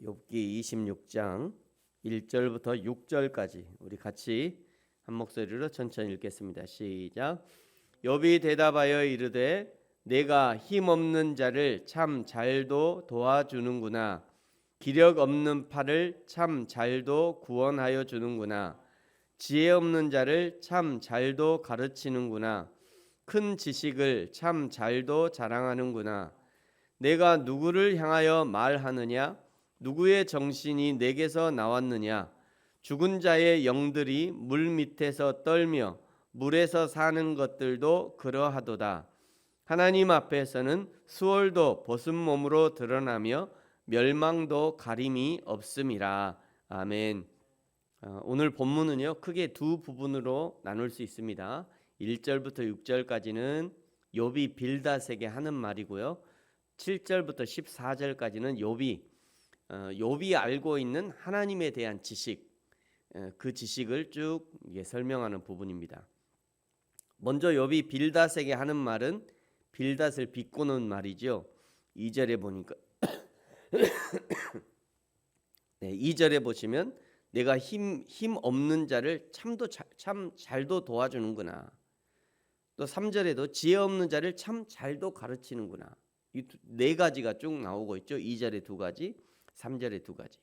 욥기 26장 1절부터 6절까지 우리 같이 한 목소리로 천천히 읽겠습니다. 시작. 욥이 대답하여 이르되 내가 힘없는 자를 참 잘도 도와주는구나. 기력 없는 팔을 참 잘도 구원하여 주는구나. 지혜 없는 자를 참 잘도 가르치는구나. 큰 지식을 참 잘도 자랑하는구나. 내가 누구를 향하여 말하느냐? 누구의 정신이 내게서 나왔느냐? 죽은 자의 영들이 물 밑에서 떨며 물에서 사는 것들도 그러하도다. 하나님 앞에서는 수월도 벗은 몸으로 드러나며 멸망도 가림이 없음이라. 아멘. 오늘 본문은요 크게 두 부분으로 나눌 수 있습니다. 1절부터 6절까지는 욥이 빌닷에게 하는 말이고요. 7절부터 14절까지는 욥이 알고 있는 하나님에 대한 지식, 그 지식을 쭉 설명하는 부분입니다. 먼저 욥이 빌닷에게 하는 말은 빌닷을 비꼬는 말이죠. 2절에 보니까 2절에 보시면 내가 힘 없는 자를 참 잘도 도와주는구나. 또 3절에도 지혜 없는 자를 참 잘도 가르치는구나. 이 네 가지가 쭉 나오고 있죠. 2절에 두 가지, 3절에 두 가지.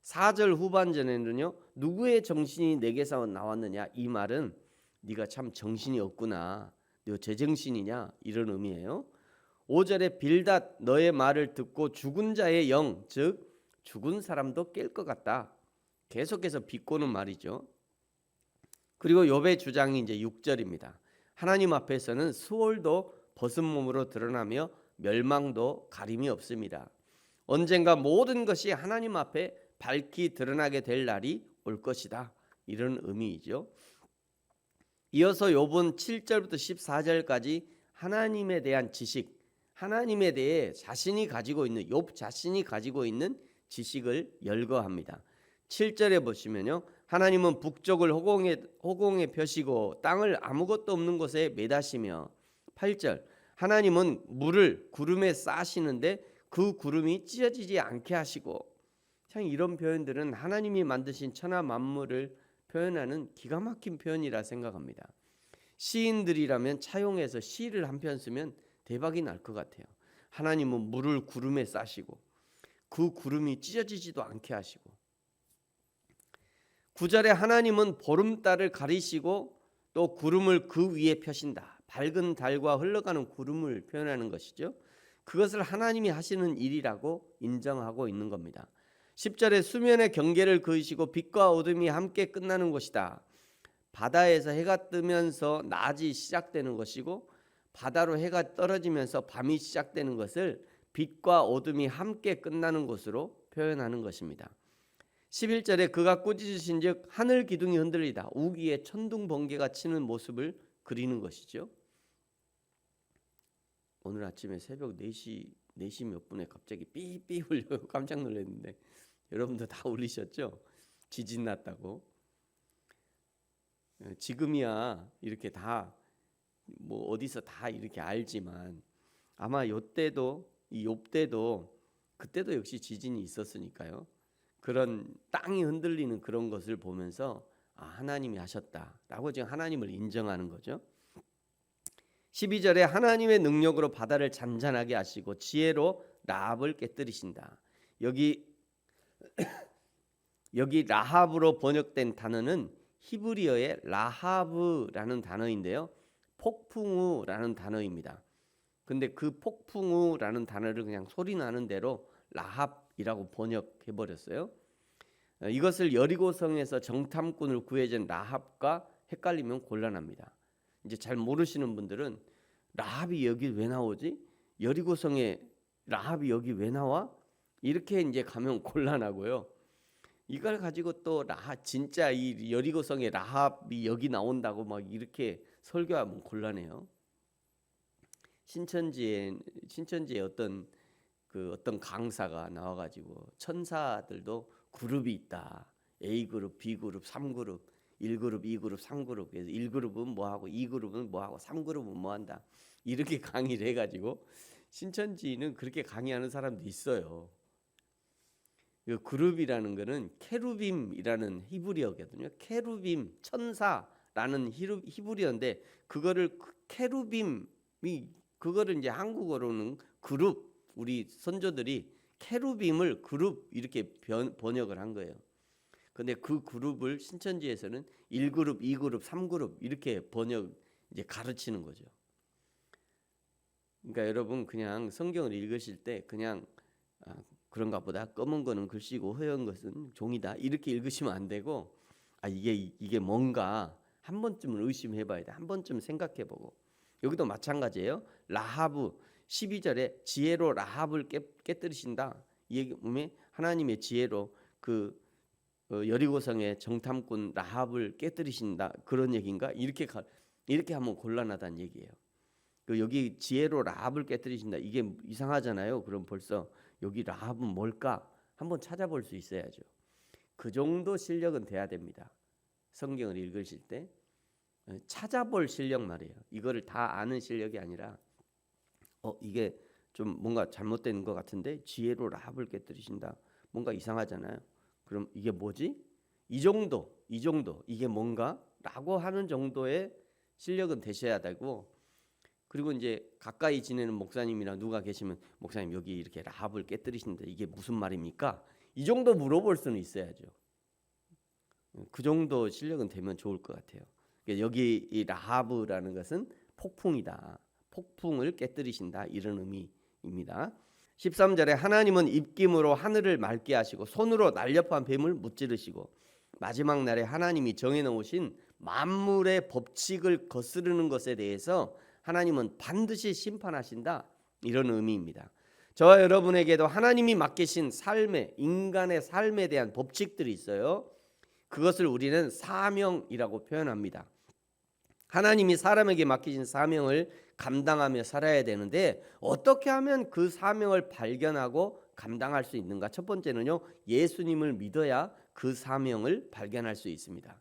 4절 후반전에는요. 누구의 정신이 내게서 나왔느냐? 이 말은 네가 참 정신이 없구나. 너 제정신이냐? 이런 의미예요. 5절에 빌닷 너의 말을 듣고 죽은 자의 영, 즉 죽은 사람도 깰 것 같다. 계속해서 비꼬는 말이죠. 그리고 욥의 주장이 이제 6절입니다. 하나님 앞에서는 수월도 벗은 몸으로 드러나며 멸망도 가림이 없습니다. 언젠가 모든 것이 하나님 앞에 밝히 드러나게 될 날이 올 것이다. 이런 의미이죠. 이어서 욥은 7절부터 14절까지 하나님에 대한 지식, 하나님에 대해 자신이 가지고 있는 욥 자신이 가지고 있는 지식을 열거합니다. 7절에 보시면요. 하나님은 북쪽을 호공에 펴시고 땅을 아무것도 없는 곳에 매다시며 8절 하나님은 물을 구름에 싸시는데 그 구름이 찢어지지 않게 하시고 참 이런 표현들은 하나님이 만드신 천하 만물을 표현하는 기가 막힌 표현이라 생각합니다. 시인들이라면 차용해서 시를 한 편 쓰면 대박이 날 것 같아요. 하나님은 물을 구름에 싸시고 그 구름이 찢어지지도 않게 하시고 9절에 하나님은 보름달을 가리시고 또 구름을 그 위에 펴신다. 밝은 달과 흘러가는 구름을 표현하는 것이죠. 그것을 하나님이 하시는 일이라고 인정하고 있는 겁니다. 10절에 수면의 경계를 그으시고 빛과 어둠이 함께 끝나는 것이다. 바다에서 해가 뜨면서 낮이 시작되는 것이고 바다로 해가 떨어지면서 밤이 시작되는 것을 빛과 어둠이 함께 끝나는 것으로 표현하는 것입니다. 11절에 그가 꾸짖으신즉 하늘 기둥이 흔들리다. 우기에 천둥 번개가 치는 모습을 그리는 것이죠. 오늘 아침에 새벽 4시 몇 분에 갑자기 삐삐 울려요. 깜짝 놀랐는데 여러분도 다 울리셨죠? 지진 났다고. 지금이야 이렇게 다 뭐 어디서 다 이렇게 알지만 아마 요때도 이 욥 때도 그때도 역시 지진이 있었으니까요. 그런 땅이 흔들리는 그런 것을 보면서 하나님이 하셨다라고 지금 하나님을 인정하는 거죠. 12절에 하나님의 능력으로 바다를 잔잔하게 하시고 지혜로 라합을 깨뜨리신다. 여기 라합으로 번역된 단어는 히브리어의 라하브라는 단어인데요. 폭풍우라는 단어입니다. 근데 그 폭풍우라는 단어를 그냥 소리 나는 대로 라합이라고 번역해 버렸어요. 이것을 여리고성에서 정탐꾼을 구해준 라합과 헷갈리면 곤란합니다. 이제 잘 모르시는 분들은 라합이 여기 왜 나오지? 여리고성에 라합이 여기 왜 나와? 이렇게 이제 가면 곤란하고요. 이걸 가지고 또 진짜 이 여리고성에 라합이 여기 나온다고 막 이렇게 설교하면 곤란해요. 신천지에 어떤 강사가 나와가지고 천사들도 그룹이 있다. A 그룹, B 그룹, 3그룹, 1그룹, 2그룹, 3그룹. 그래서 1그룹은 뭐 하고 2그룹은 뭐 하고 3그룹은 뭐 한다. 이렇게 강의를 해가지고 신천지는 그렇게 강의하는 사람도 있어요. 이 그룹이라는 거는 케루빔이라는 히브리어거든요. 케루빔 천사라는 히브리어인데 그거를 케루빔이 그거를 이제 한국어로는 그룹 우리 선조들이 케루빔을 그룹 이렇게 번역을 한 거예요. 근데 그 그룹을 신천지에서는 1그룹, 2그룹, 3그룹 이렇게 번역 이제 가르치는 거죠. 그러니까 여러분 그냥 성경을 읽으실 때 그냥 그런가 보다 검은 거는 글씨고 허연 것은 종이다 이렇게 읽으시면 안 되고 이게 뭔가 한 번쯤은 의심해봐야 돼. 한 번쯤 생각해보고 여기도 마찬가지예요. 라하브 12절에 지혜로 라합을 깨뜨리신다. 이 얘기 보면 하나님의 지혜로 그 여리고성의 정탐꾼 라합을 깨뜨리신다 그런 얘기인가? 이렇게 하면 곤란하다는 얘기예요. 여기 지혜로 라합을 깨뜨리신다. 이게 이상하잖아요. 그럼 벌써 여기 라합은 뭘까? 한번 찾아볼 수 있어야죠. 그 정도 실력은 돼야 됩니다. 성경을 읽으실 때 찾아볼 실력 말이에요. 이거를 다 아는 실력이 아니라 이게 좀 뭔가 잘못된 것 같은데 지혜로 라합을 깨뜨리신다. 뭔가 이상하잖아요. 그럼 이게 뭐지? 이 정도 이게 뭔가라고 하는 정도의 실력은 되셔야 되고 그리고 이제 가까이 지내는 목사님이나 누가 계시면 목사님 여기 이렇게 라합을 깨뜨리신다. 이게 무슨 말입니까? 이 정도 물어볼 수는 있어야죠. 그 정도 실력은 되면 좋을 것 같아요. 여기 이 라합이라는 것은 폭풍이다. 폭풍을 깨뜨리신다 이런 의미입니다. 13절에 하나님은 입김으로 하늘을 맑게 하시고 손으로 날렵한 뱀을 무찌르시고 마지막 날에 하나님이 정해놓으신 만물의 법칙을 거스르는 것에 대해서 하나님은 반드시 심판하신다 이런 의미입니다. 저와 여러분에게도 하나님이 맡기신 인간의 삶에 대한 법칙들이 있어요. 그것을 우리는 사명이라고 표현합니다. 하나님이 사람에게 맡기신 사명을 감당하며 살아야 되는데 어떻게 하면 그 사명을 발견하고 감당할 수 있는가? 첫 번째는요, 예수님을 믿어야 그 사명을 발견할 수 있습니다.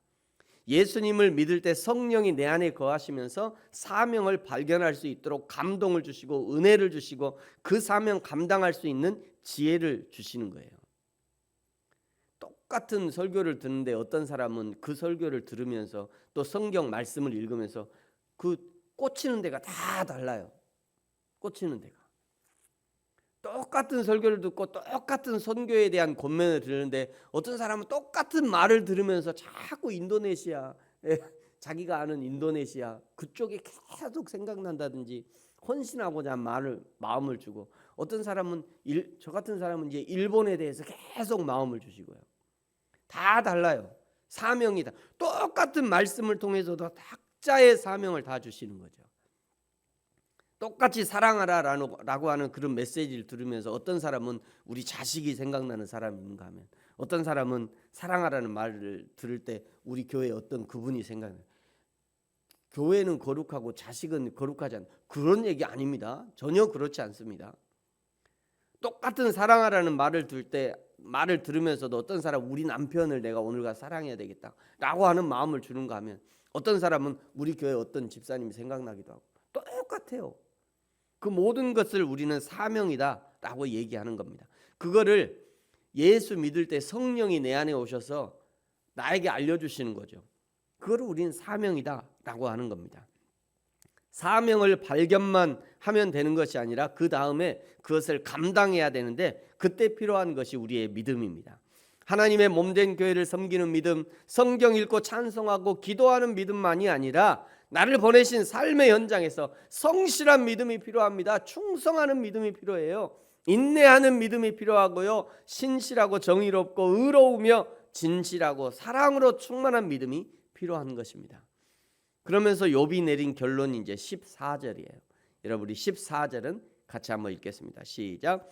예수님을 믿을 때 성령이 내 안에 거하시면서 사명을 발견할 수 있도록 감동을 주시고 은혜를 주시고 그 사명 감당할 수 있는 지혜를 주시는 거예요. 똑같은 설교를 듣는데 어떤 사람은 그 설교를 들으면서 또 성경 말씀을 읽으면서 그 꽂히는 데가 다 달라요. 꽂히는 데가. 똑같은 설교를 듣고 똑같은 선교에 대한 권면을 들으는데 어떤 사람은 똑같은 말을 들으면서 자꾸 인도네시아 자기가 아는 인도네시아 그쪽에 계속 생각난다든지 헌신하고자 마음을 주고 어떤 사람은 저 같은 사람은 이제 일본에 대해서 계속 마음을 주시고요. 다 달라요. 사명이다. 똑같은 말씀을 통해서도 각자의 사명을 다 주시는 거죠. 똑같이 사랑하라라고 하는 그런 메시지를 들으면서 어떤 사람은 우리 자식이 생각나는 사람인가 하면 어떤 사람은 사랑하라는 말을 들을 때 우리 교회 어떤 그분이 생각나요. 교회는 거룩하고 자식은 거룩하지 않다. 그런 얘기 아닙니다. 전혀 그렇지 않습니다. 똑같은 사랑하라는 말을 들으면서도 어떤 사람은 우리 남편을 내가 오늘과 사랑해야 되겠다라고 하는 마음을 주는가 하면 어떤 사람은 우리 교회 어떤 집사님이 생각나기도 하고 똑같아요. 그 모든 것을 우리는 사명이다라고 얘기하는 겁니다. 그거를 예수 믿을 때 성령이 내 안에 오셔서 나에게 알려주시는 거죠. 그거를 우리는 사명이다라고 하는 겁니다. 사명을 발견만 하면 되는 것이 아니라 그 다음에 그것을 감당해야 되는데 그때 필요한 것이 우리의 믿음입니다. 하나님의 몸된 교회를 섬기는 믿음, 성경 읽고 찬송하고 기도하는 믿음만이 아니라 나를 보내신 삶의 현장에서 성실한 믿음이 필요합니다. 충성하는 믿음이 필요해요. 인내하는 믿음이 필요하고요. 신실하고 정의롭고 의로우며 진실하고 사랑으로 충만한 믿음이 필요한 것입니다. 그러면서 욥이 내린 결론이 이제 14절이에요. 여러분 우리 14절은 같이 한번 읽겠습니다. 시작.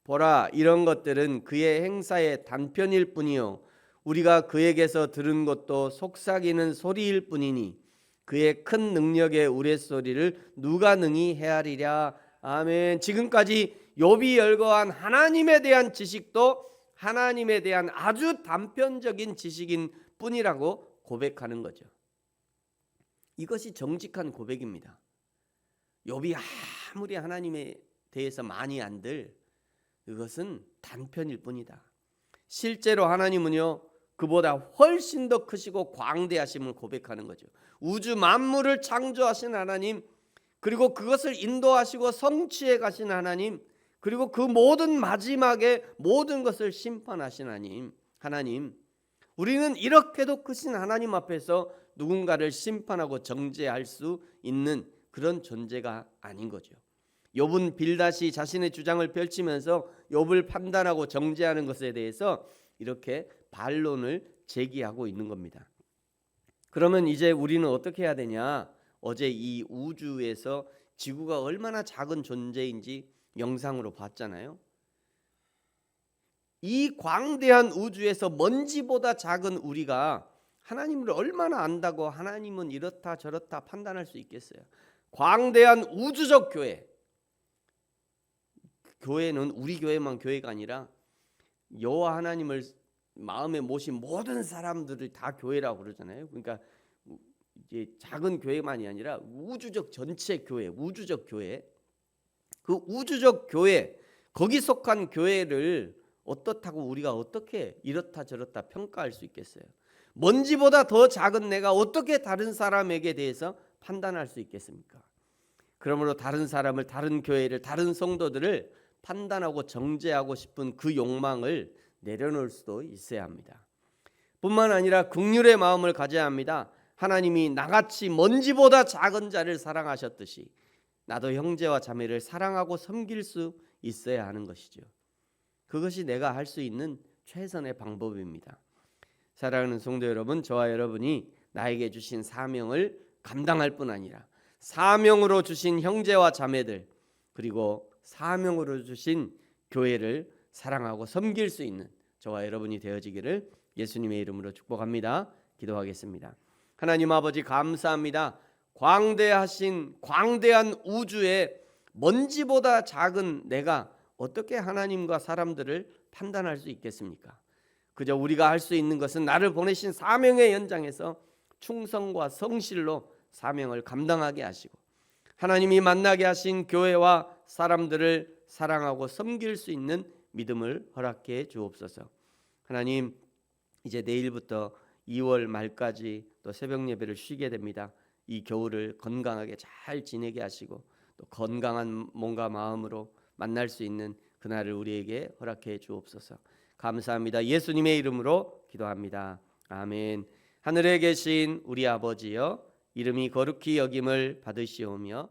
보라 이런 것들은 그의 행사의 단편일 뿐이요 우리가 그에게서 들은 것도 속삭이는 소리일 뿐이니 그의 큰 능력의 우레소리를 누가 능히 헤아리랴. 아멘. 지금까지 욥이 열거한 하나님에 대한 지식도 하나님에 대한 아주 단편적인 지식인 뿐이라고 고백하는 거죠. 이것이 정직한 고백입니다. 욥이 아무리 하나님에 대해서 많이 안들 그것은 단편일 뿐이다. 실제로 하나님은요, 그보다 훨씬 더 크시고 광대하심을 고백하는 거죠. 우주 만물을 창조하신 하나님, 그리고 그것을 인도하시고 성취해 가신 하나님, 그리고 그 모든 마지막에 모든 것을 심판하신 하나님, 우리는 이렇게도 크신 하나님 앞에서 누군가를 심판하고 정죄할 수 있는 그런 존재가 아닌 거죠. 욥은 빌닷이 자신의 주장을 펼치면서 욥을 판단하고 정죄하는 것에 대해서 이렇게 반론을 제기하고 있는 겁니다. 그러면 이제 우리는 어떻게 해야 되냐? 어제 이 우주에서 지구가 얼마나 작은 존재인지 영상으로 봤잖아요. 이 광대한 우주에서 먼지보다 작은 우리가 하나님을 얼마나 안다고 하나님은 이렇다 저렇다 판단할 수 있겠어요? 광대한 우주적 교회는 우리 교회만 교회가 아니라 여호와 하나님을 마음에 모신 모든 사람들을 다 교회라고 그러잖아요. 그러니까 이제 작은 교회만이 아니라 우주적 전체 교회, 우주적 교회, 그 우주적 교회, 거기 속한 교회를 어떻다고 우리가 어떻게 이렇다 저렇다 평가할 수 있겠어요? 먼지보다 더 작은 내가 어떻게 다른 사람에게 대해서 판단할 수 있겠습니까? 그러므로 다른 사람을, 다른 교회를, 다른 성도들을 판단하고 정죄하고 싶은 그 욕망을 내려놓을 수도 있어야 합니다. 뿐만 아니라 긍휼의 마음을 가져야 합니다. 하나님이 나같이 먼지보다 작은 자를 사랑하셨듯이 나도 형제와 자매를 사랑하고 섬길 수 있어야 하는 것이죠. 그것이 내가 할 수 있는 최선의 방법입니다. 사랑하는 성도 여러분, 저와 여러분이 나에게 주신 사명을 감당할 뿐 아니라 사명으로 주신 형제와 자매들, 그리고 사명으로 주신 교회를 사랑하고 섬길 수 있는 저와 여러분이 되어지기를 예수님의 이름으로 축복합니다. 기도하겠습니다. 하나님 아버지, 감사합니다. 광대한 우주에 먼지보다 작은 내가 어떻게 하나님과 사람들을 판단할 수 있겠습니까? 그저 우리가 할 수 있는 것은 나를 보내신 사명의 연장에서 충성과 성실로 사명을 감당하게 하시고 하나님이 만나게 하신 교회와 사람들을 사랑하고 섬길 수 있는 믿음을 허락해 주옵소서. 하나님, 이제 내일부터 2월 말까지 또 새벽 예배를 쉬게 됩니다. 이 겨울을 건강하게 잘 지내게 하시고 또 건강한 몸과 마음으로 만날 수 있는 그날을 우리에게 허락해 주옵소서. 감사합니다. 예수님의 이름으로 기도합니다. 아멘. 하늘에 계신 우리 아버지여, 이름이 거룩히 여김을 받으시오며